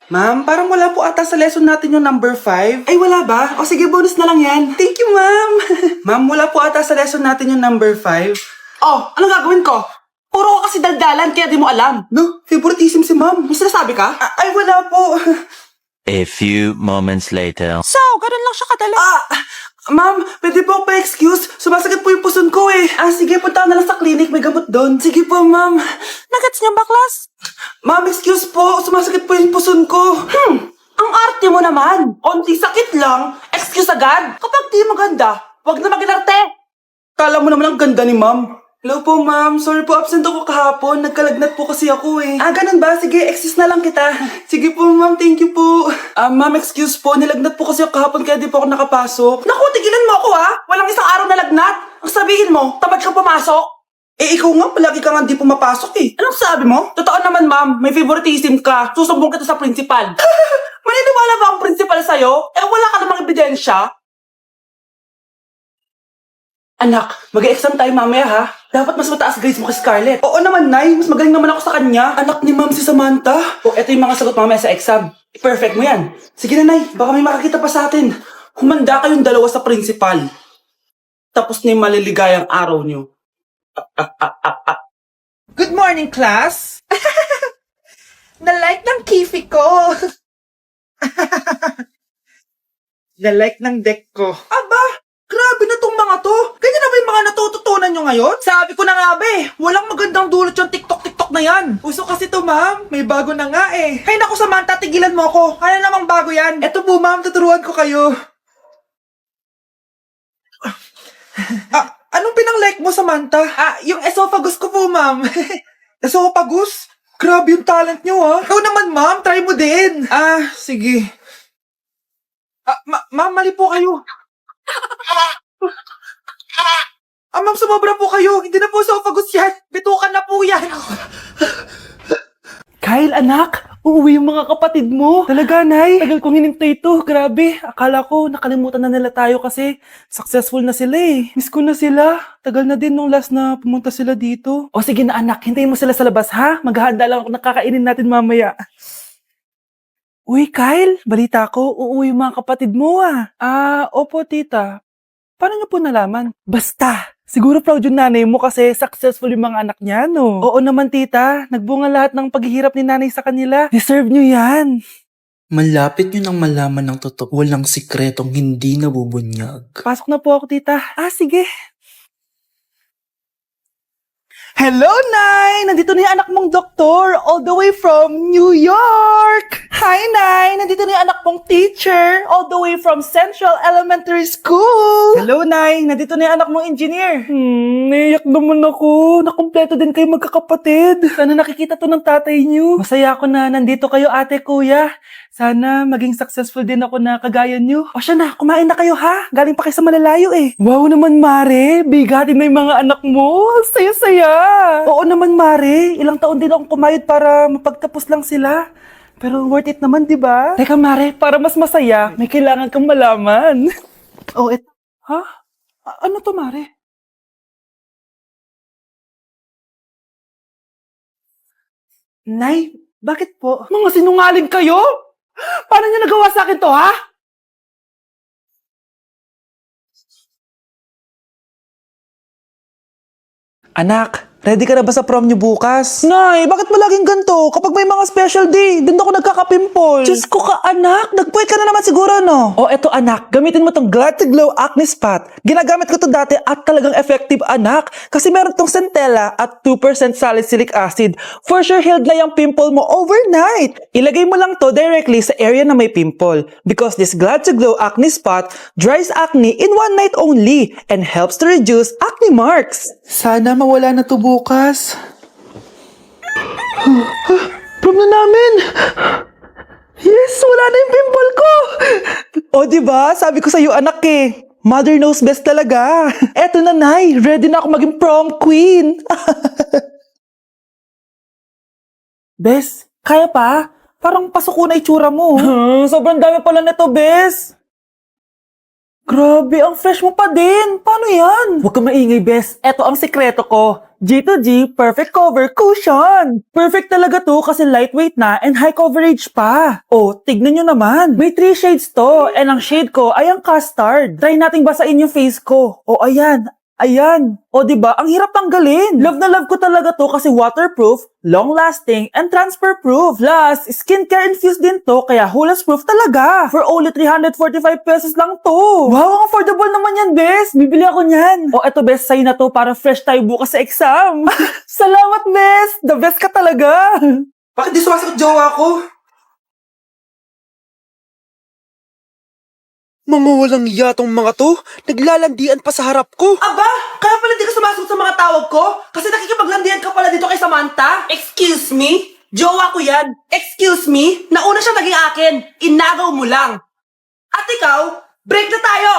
Ma'am, parang wala po ata sa lesson natin yung number 5. Ay, wala ba? O sige, bonus na lang yan. Thank you, ma'am. Ma'am, wala po ata sa lesson natin yung number 5. Oh, ano gagawin ko? Puro ka kasi daldalan, kaya di mo alam. No, favoritism si ma'am. May sinasabi ka? Ay, wala po. A few moments later. So, ganun lang siya kadali. Ma'am, pwede po ako pa-excuse? Sumasakit po yung puson ko eh. Sige, punta ka na lang sa clinic. May gamot doon. Sige po, ma'am. Nagets niya baklas? Ma'am, excuse po. Sumasakit po yung puson ko. Ang arte mo naman. Onti sakit lang. Excuse agad. Kapag di maganda, wag na mag-inarte. Kala mo naman ang ganda ni ma'am. Hello po, ma'am. Sorry po, absent ako kahapon. Nagkalagnat po kasi ako eh. Ganun ba? Sige, excuse na lang kita. Sige po, ma'am. Thank you po. Ma'am, excuse po. Nilagnat po kasi ako kahapon kaya di po ako nakapasok. Naku, tigilan mo ako ha. Walang isang araw na lagnat. Ang sabihin mo, tamad ka pumasok. Ikaw nga, palagi ka nga di pumapasok eh. Anong sabi mo? Totoo naman, ma'am. May favoritism ka. Susumbong kita sa principal. Maniniwala ba ang principal sa'yo? Wala ka namang ebidensya. Anak, mag-exam tayo mamaya ha. Dapat mas mataas grades mo kay Scarlett. Oo naman, Nay. Mas magaling naman ako sa kanya. Anak ni Ma'am si Samantha. Eto yung mga sagot mamaya sa exam. Perfect mo yan. Sige na, Nay. Baka may makakita pa sa atin. Humanda kayong dalawa sa principal. Tapos na yung maliligayang araw niyo. Good morning, class. Na-like ng kifi ko. Na-like ng deck ko. Aba, grabe na tong mga to. Ganyan na ba yung mga natututunan nyo ngayon? Sabi ko na nga ba eh, walang magandang dulot yung TikTok na yan. Uso kasi to, ma'am. May bago na nga eh. Hay naku, Samantha, tigilan mo ako. Ano namang bago yan? Eto po ma'am, tuturuan ko kayo. Anong pinang-like mo, Samantha? Yung esophagus ko po, ma'am. Esophagus? Grabe yung talent nyo ah. Ikaw naman, ma'am. Try mo din. Sige. Ma'am, mali po kayo. Ma'am, sumobra po kayo. Hindi na po esophagus yan. Bitukan na po yan. Kyle, anak, uuwi yung mga kapatid mo. Talaga, Nay. Tagal kong hinintay ito. Grabe. Akala ko nakalimutan na nila tayo kasi successful na sila eh. Miss ko na sila. Tagal na din nung last na pumunta sila dito. O sige na anak, hintayin mo sila sa labas ha. Maghahanda lang ako nakakainin natin mamaya. Uy, Kyle, balita ko, uuwi yung mga kapatid mo ah. Opo tita. Paano niyo po nalaman? Basta! Siguro proud yung nanay mo kasi successful yung mga anak niya, no? Oo naman, tita. Nagbunga lahat ng paghihirap ni nanay sa kanila. Deserve nyo yan. Malapit nyo nang malaman ng totoo. Walang sikretong hindi nabubunyag. Pasok na po ako, tita. Sige. Hello, Nay! Nandito na yung anak mong doktor all the way from New York! Hi, Nay! Nandito na yung anak mong teacher all the way from Central Elementary School! Hello, Nay! Nandito na yung anak mong engineer! Naiyak naman ako. Nakumpleto din kayo magkakapatid. Sana nakikita to ng tatay niyo. Masaya ako na nandito kayo, ate, kuya. Sana maging successful din ako na kagaya niyo. O siya na, kumain na kayo ha. Galing pa kayo sa malalayo eh. Wow naman, Mare. Bigatin na yung mga anak mo. Saya-saya. Oo naman, Mare. Ilang taon din akong kumayod para mapagtapos lang sila. Pero worth it naman, di ba? Teka, Mare, para mas masaya, may kailangan kang malaman. Ha? Ano to, Mare? Nay, bakit po? Mga sinungaling kayo? Paano niyo nagawa sa akin to, ha? Anak, ready ka na ba sa prom niyo bukas? Nay, bakit palaging ganito? Kapag may mga special day, doon ako nagkaka-pimple. Diyos ko ka, anak. Nagpuwit ka na naman siguro, no? Eto anak, gamitin mo tong Glad to Glow Acne Spot. Ginagamit ko to dati at talagang effective, anak. Kasi meron tong centella at 2% salicylic acid. For sure, healed na yung pimple mo overnight. Ilagay mo lang to directly sa area na may pimple. Because this Glad to Glow Acne Spot dries acne in one night only and helps to reduce acne marks. Sana mawala na to bukas. Prom na namin! Yes, wala na yung pimple ko! O, diba? Sabi ko sa'yo, anak eh. Mother knows best talaga. Eto na, Nay. Ready na ako maging prom queen. Bes, kaya pa? Parang pasuko na itsura mo. Sobrang dami pala nito, Bes. Grabe, ang fresh mo pa din. Paano yan? Huwag kang maingay, Bes. Eto ang sekreto ko. G2G Perfect Cover Cushion. Perfect talaga to kasi lightweight na and high coverage pa. Oh, tignan nyo naman. May 3 shades to and ang shade ko ay ang custard. Try nating basain yung face ko. Oh, ayan. Ayan. O, diba? Ang hirap tanggalin. Love na love ko talaga to kasi waterproof, long-lasting, and transfer-proof. Plus, skincare-infused din to kaya hulas-proof talaga. For only 345 pesos lang to. Wow, ang affordable naman yan, Bes. Bibili ako niyan. O, eto, Bes, sa'yo na to para fresh tayo bukas sa exam. Salamat, Bes. The best ka talaga. Bakit di sumasagot jowa ko? Mga walang yatong mga to, naglalandian pa sa harap ko. Aba, kaya pala di ka sumasagot sa mga tawag ko? Kasi nakikipaglandian ka pala dito kay Samantha? Excuse me? Jowa ko yan. Excuse me? Nauna siya naging akin. Inagaw mo lang. At ikaw, break na tayo!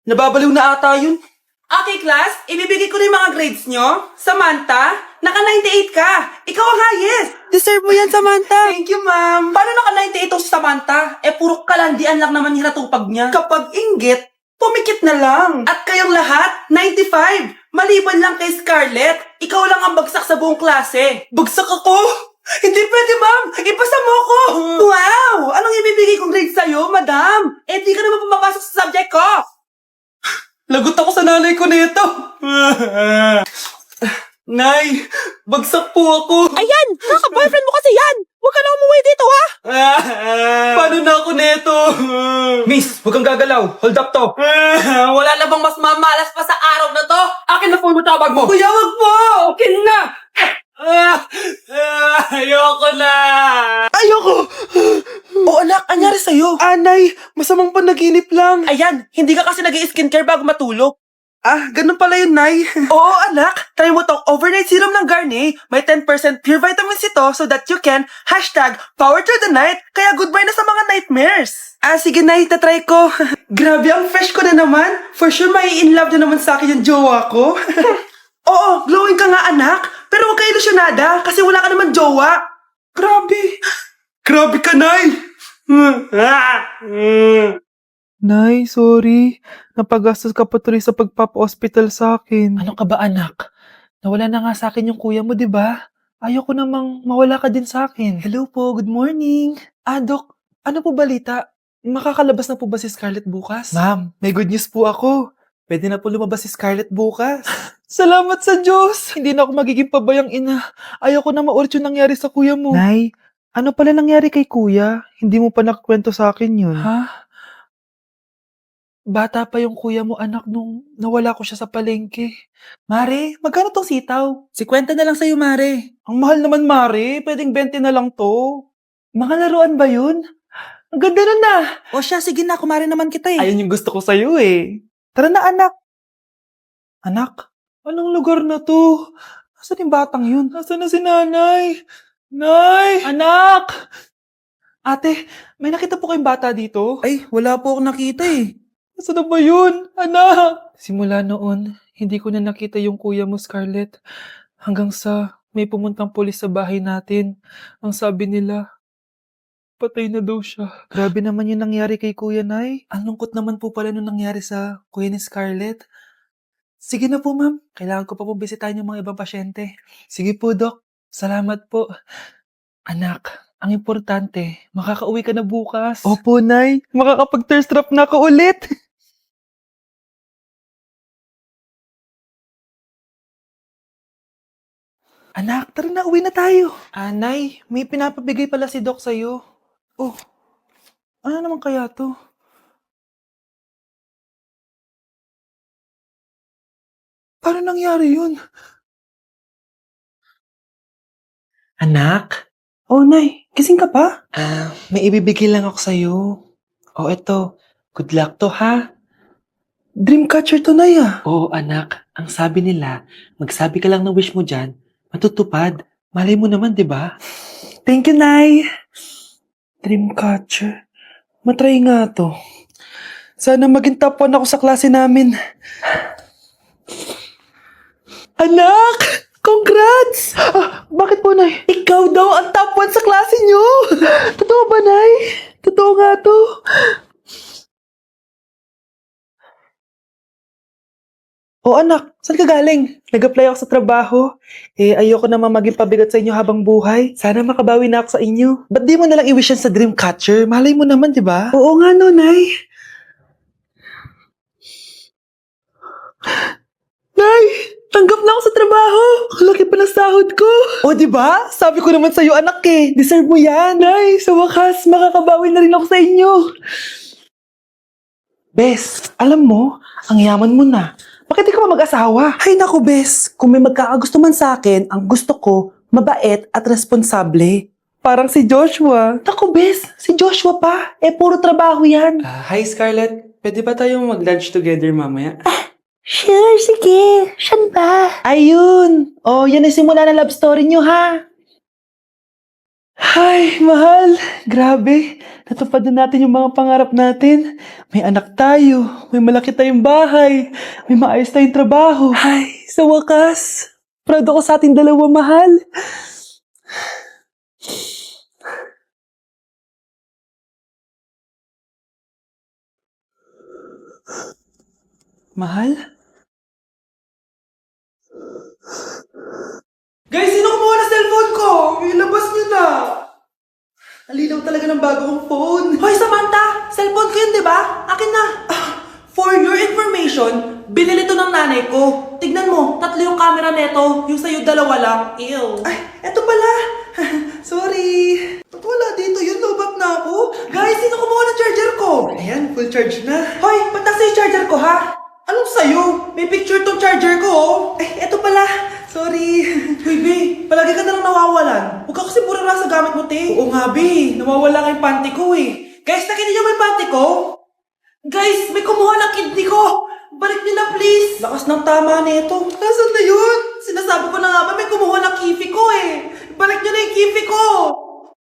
Nababaliw na ata yun. Okay, class, ibibigay ko na yung mga grades nyo. Samantha, naka-98 ka. Ikaw ang highest. Deserve mo yan, Samantha. Thank you, ma'am. Paano naka-98 itong si Samantha? Puro kalandian lang naman yung natupag niya. Kapag inggit, pumikit na lang. At kayong lahat, 95. Maliban lang kay Scarlett, ikaw lang ang bagsak sa buong klase. Bagsak ako? Hindi pwede, ma'am. Ipasa mo ko. Wow! Anong ibibigay kong grade sa'yo, madam? Di ka naman pumapasok sa subject ko. Lagot ako sa nanay ko nito. Nay, bagsak po ako. Ayan, kaka-boyfriend mo kasi yan. Huwag ka na umuwi dito, ha? Paano na ako neto? Miss, huwag kang gagalaw. Hold up to. Wala na bang mas mamalas pa sa araw na to? Akin na phone mo, tawag mo. Kuya, wag po. Akin na. Ayoko na. Ayoko! O anak, anyari sa'yo? Anay, masamang panaginip lang. Ayan, hindi ka kasi nag-i-skincare bago matulog. Ganun pala yun, Nay. Oo, anak. Try mo tong overnight serum ng Garnier. May 10% pure vitamins ito so that you can #power through the night. Kaya goodbye na sa mga nightmares. Sige, Nay. Tatry ko. Grabe, ang fresh ko na naman. For sure, may in love na naman sa akin yung jowa ko. Oo, glowing ka nga, anak. Pero huwag ka ilusyonada kasi wala ka naman jowa. Grabe. Grabe ka, Nay. Nay, sorry. Napagastos ka pa tuloy sa pagpapa-hospital sa akin. Ano ka ba, anak? Nawala na nga sa akin yung kuya mo, di ba? Ayoko namang mawala ka din sa akin. Hello po, good morning. Dok, ano po balita? Makakalabas na po ba si Scarlett bukas? Ma'am, may good news po ako. Pwede na po lumabas si Scarlett bukas. Salamat sa Diyos! Hindi na ako magiging pabayang ina. Ayoko na maulit yung nangyari sa kuya mo. Nay, ano pala nangyari kay kuya? Hindi mo pa nakakwento sa akin yun. Ha? Bata pa yung kuya mo, anak, nung nawala ko siya sa palengke. Mare, magkano tong sitaw? 50 na lang sa'yo, Mare. Ang mahal naman, Mare. Pwedeng 20 na lang to. Mga laruan ba yun? Ang ganda nun na. O siya, sige na, kumare naman kita eh. Ayun yung gusto ko sa'yo eh. Tara na, anak. Anak, anong lugar na to? Nasaan yung batang yun? Nasaan na si nanay? Nay! Anak! Ate, may nakita po kayong bata dito? Ay, wala po akong nakita eh. Nasaan na ba yun? Anak! Simula noon, hindi ko na nakita yung kuya mo, Scarlett. Hanggang sa may pumuntang pulis sa bahay natin. Ang sabi nila, patay na daw siya. Grabe naman yung nangyari kay Kuya Nay. Ang lungkot naman po pala nung nangyari sa kuya ni Scarlett. Sige na po, ma'am. Kailangan ko pa po bisitahin yung mga ibang pasyente. Sige po, Dok. Salamat po. Anak, ang importante, makakauwi ka na bukas. Opo, Nay. Makakapag-thirst trap na ako ulit. Anak, tara na, uwi na tayo. Nay, may pinapabigay pala si Doc sa'yo. Oh, ano naman kaya to? Paano nangyari yun? Anak? Oh, Nay, gising ka pa? May ibibigay lang ako sa'yo. Oh, eto. Good luck to, ha? Dreamcatcher to, Nay, ah. Oo, anak. Ang sabi nila, magsabi ka lang ng wish mo dyan, matutupad. Malay mo naman, di ba? Thank you, Nay. Dreamcatcher. Matry nga to. Sana maging top 1 ako sa klase namin. Anak! Congrats! Bakit po, Nay? Ikaw daw ang top 1 sa klase niyo! Totoo ba, Nay? Totoo nga to. Oh anak, saan ka galing? Nag-apply ako sa trabaho. Ayoko naman maging pabigat sa inyo habang buhay. Sana makabawi na ako sa inyo. Ba't di mo nalang i-wish yan sa Dreamcatcher? Malay mo naman, di ba? Oo nga no, Nay. Nay! Tanggap na ako sa trabaho! Ang laki pa ng sahod ko! O, di ba? Sabi ko naman sa'yo, anak eh. Deserve mo yan. Nay, sa wakas, makakabawi na rin ako sa inyo. Bes, alam mo, ang yaman mo na. Bakit di ka pa mag-asawa? Ay naku, Bes. Kung may magkakagusto man sa akin, ang gusto ko, mabait at responsable. Parang si Joshua. Naku, Bes. Si Joshua pa. Puro trabaho yan. Hi, Scarlett. Pwede ba tayong mag-lunch together mamaya? Sure, sige. Saan ba? Ayun. Oh, yan ang simula ng love story nyo, ha? Ay, mahal. Grabe. Natupad na natin yung mga pangarap natin. May anak tayo. May malaki tayong bahay. May maayos tayong trabaho. Ay, sa wakas. Proud ako sa ating dalawa, mahal. Mahal? Guys, sino kumuha ng cellphone ko? Ilabas niyo na. Alinaw talaga ng bago kong phone. Hoy, Samantha! Cellphone ko yun, di ba? Akin na. For your information, binili to ng nanay ko. Tignan mo, 3 yung camera neto. Yung sa'yo 2 lang. Ew. Ay, eto pala. Sorry. Ba't wala dito yun? Lobat na ako. Guys, sino kumuha ng charger ko? Ayan, full charge na. Hoy, ba't nasa yung charger ko, ha? Anong sa'yo? May picture tong charger ko, oh. Ay, eto pala. Sorry. Hoy, B, palagi ka na lang nawawalan. Huwag ka kasi burara sa gamit mo, te. Oo nga, B. Nawawala nga yung panty ko, eh. Guys, nakita niyo ba yung panty ko? Guys, may kumuha ng kidney ko. Balik niyo na, please. Lakas ng tama nito. Nasaan na yun? Sinasabi ko na nga ba may kumuha ng kifi ko, eh. Balik niyo na yung kifi ko.